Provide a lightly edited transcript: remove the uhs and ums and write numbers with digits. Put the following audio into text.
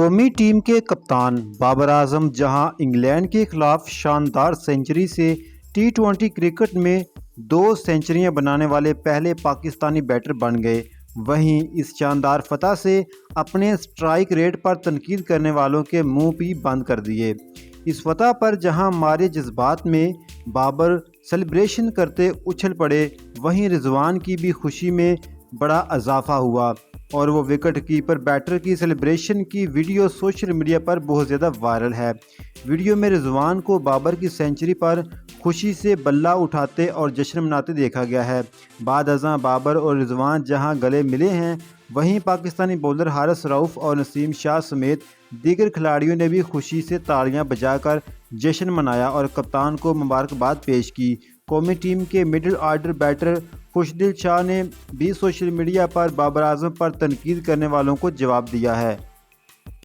قومی ٹیم کے کپتان بابر اعظم جہاں انگلینڈ کے خلاف شاندار سنچری سے ٹی20 کرکٹ میں 2 سنچریاں بنانے والے پہلے پاکستانی بیٹر بن گئے، وہیں اس شاندار فتح سے اپنے سٹرائک ریٹ پر تنقید کرنے والوں کے منہ بھی بند کر دیے۔ اس فتح پر جہاں مارے جذبات میں بابر سیلیبریشن کرتے اچھل پڑے، وہیں رضوان کی بھی خوشی میں بڑا اضافہ ہوا اور وہ وکٹ کیپر بیٹر کی سیلیبریشن کی ویڈیو سوشل میڈیا پر بہت زیادہ وائرل ہے۔ ویڈیو میں رضوان کو بابر کی سنچری پر خوشی سے بلہ اٹھاتے اور جشن مناتے دیکھا گیا ہے۔ بعد ازاں بابر اور رضوان جہاں گلے ملے ہیں، وہیں پاکستانی بولر حارث رؤف اور نسیم شاہ سمیت دیگر کھلاڑیوں نے بھی خوشی سے تالیاں بجا کر جشن منایا اور کپتان کو مبارکباد پیش کی۔ قومی ٹیم کے مڈل آرڈر بیٹر خوشدل شاہ نے بھی سوشل میڈیا پر بابر اعظم پر تنقید کرنے والوں کو جواب دیا ہے۔